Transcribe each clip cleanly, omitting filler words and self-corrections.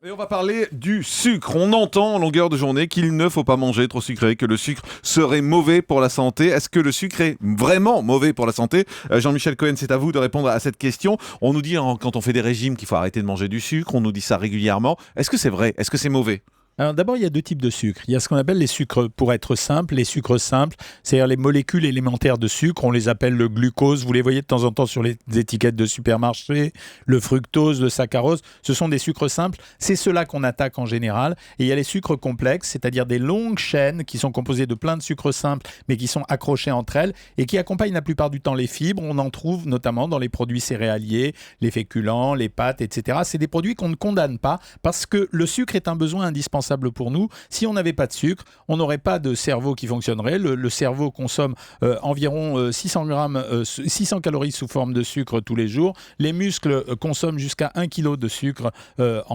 Et on va parler du sucre. On entend en longueur de journée qu'il ne faut pas manger trop sucré, que le sucre serait mauvais pour la santé. Est-ce que le sucre est vraiment mauvais pour la santé ? Jean-Michel Cohen, c'est à vous de répondre à cette question. On nous dit quand on fait des régimes qu'il faut arrêter de manger du sucre. On nous dit ça régulièrement. Est-ce que c'est vrai ? Est-ce que c'est mauvais ? Alors d'abord, il y a deux types de sucre. Il y a ce qu'on appelle les sucres, pour être simple, les sucres simples, c'est-à-dire les molécules élémentaires de sucre. On les appelle le glucose. Vous les voyez de temps en temps sur les étiquettes de supermarché, le fructose, le saccharose. Ce sont des sucres simples. C'est ceux-là qu'on attaque en général. Et il y a les sucres complexes, c'est-à-dire des longues chaînes qui sont composées de plein de sucres simples, mais qui sont accrochés entre elles et qui accompagnent la plupart du temps les fibres. On en trouve notamment dans les produits céréaliers, les féculents, les pâtes, etc. C'est des produits qu'on ne condamne pas parce que le sucre est un besoin indispensable pour nous. Si on n'avait pas de sucre, on n'aurait pas de cerveau qui fonctionnerait. Le cerveau consomme environ 600 calories sous forme de sucre tous les jours. Les muscles consomment jusqu'à 1 kg de sucre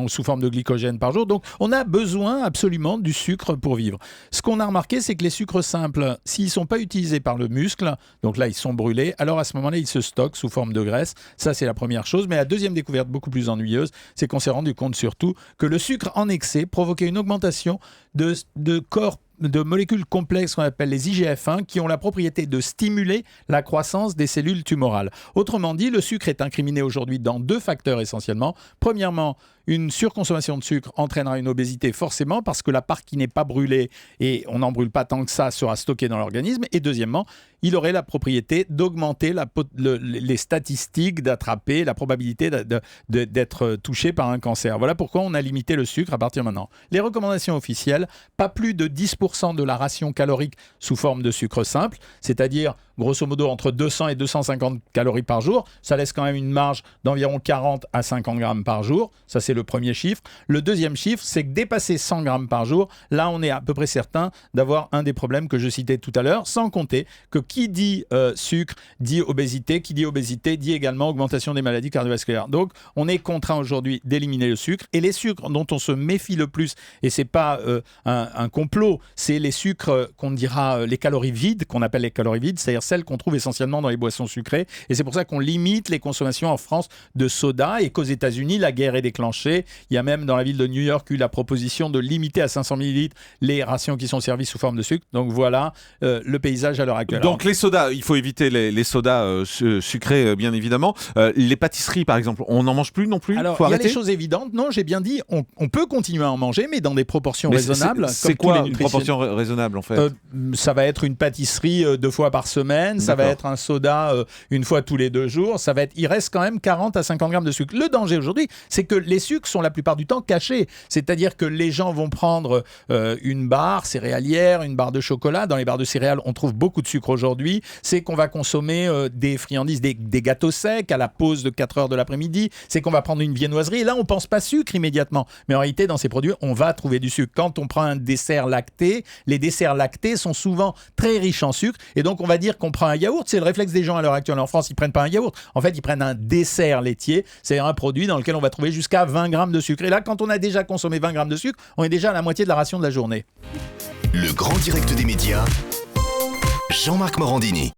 sous forme de glycogène par jour. Donc, on a besoin absolument du sucre pour vivre. Ce qu'on a remarqué, c'est que les sucres simples, s'ils ne sont pas utilisés par le muscle, donc là, ils sont brûlés, alors à ce moment-là, ils se stockent sous forme de graisse. Ça, c'est la première chose. Mais la deuxième découverte, beaucoup plus ennuyeuse, c'est qu'on s'est rendu compte surtout que le sucre en excès provoquait une augmentation de molécules complexes qu'on appelle les IGF-1 qui ont la propriété de stimuler la croissance des cellules tumorales. Autrement dit, le sucre est incriminé aujourd'hui dans deux facteurs essentiellement. Premièrement, une surconsommation de sucre entraînera une obésité forcément parce que la part qui n'est pas brûlée, et on n'en brûle pas tant que ça, sera stockée dans l'organisme. Et deuxièmement, il aurait la propriété d'augmenter les statistiques d'attraper, la probabilité d'être touché par un cancer. Voilà pourquoi on a limité le sucre à partir de maintenant. Les recommandations officielles, pas plus de 10% de la ration calorique sous forme de sucre simple, c'est-à-dire grosso modo entre 200 et 250 calories par jour. Ça laisse quand même une marge d'environ 40 à 50 grammes par jour. Ça, c'est le premier chiffre. Le deuxième chiffre, c'est que dépasser 100 grammes par jour, là, on est à peu près certain d'avoir un des problèmes que je citais tout à l'heure, sans compter que qui dit sucre dit obésité, qui dit obésité dit également augmentation des maladies cardiovasculaires. Donc, on est contraint aujourd'hui d'éliminer le sucre. Et les sucres dont on se méfie le plus, et c'est pas un complot, c'est les sucres qu'on dira les calories vides, qu'on appelle les calories vides, c'est-à-dire celles qu'on trouve essentiellement dans les boissons sucrées. Et c'est pour ça qu'on limite les consommations en France de soda et qu'aux États-Unis, la guerre est déclenchée. Il y a même dans la ville de New York eu la proposition de limiter à 500 ml les rations qui sont servies sous forme de sucre. Donc voilà le paysage à l'heure actuelle. Donc les sodas, il faut éviter les sodas sucrés, bien évidemment. Les pâtisseries, par exemple, on n'en mange plus non plus ? Alors, il y a les choses évidentes. Non, j'ai bien dit, on peut continuer à en manger, mais dans des proportions raisonnables. C'est quoi une proportion raisonnable, en fait ? Ça va être une pâtisserie 2 fois par semaine. Ça va être un soda une fois tous les 2 jours. Il reste quand même 40 à 50 grammes de sucre. Le danger aujourd'hui, c'est que les sucres sont la plupart du temps cachés. C'est-à-dire que les gens vont prendre une barre céréalière, une barre de chocolat. Dans les barres de céréales, on trouve beaucoup de sucre aujourd'hui. C'est qu'on va consommer des friandises, des gâteaux secs à la pause de 4 heures de l'après-midi. C'est qu'on va prendre une viennoiserie. Et là, on ne pense pas sucre immédiatement. Mais en réalité, dans ces produits, on va trouver du sucre. Quand on prend un dessert lacté, les desserts lactés sont souvent très riches en sucre. Et donc, on va dire qu'on prend un yaourt. C'est le réflexe des gens à l'heure actuelle en France. Ils ne prennent pas un yaourt. En fait, ils prennent un dessert laitier. C'est un produit dans lequel on va trouver jusqu'à 20 grammes de sucre. Et là, quand on a déjà consommé 20 grammes de sucre, on est déjà à la moitié de la ration de la journée. Le grand direct des médias, Jean-Marc Morandini.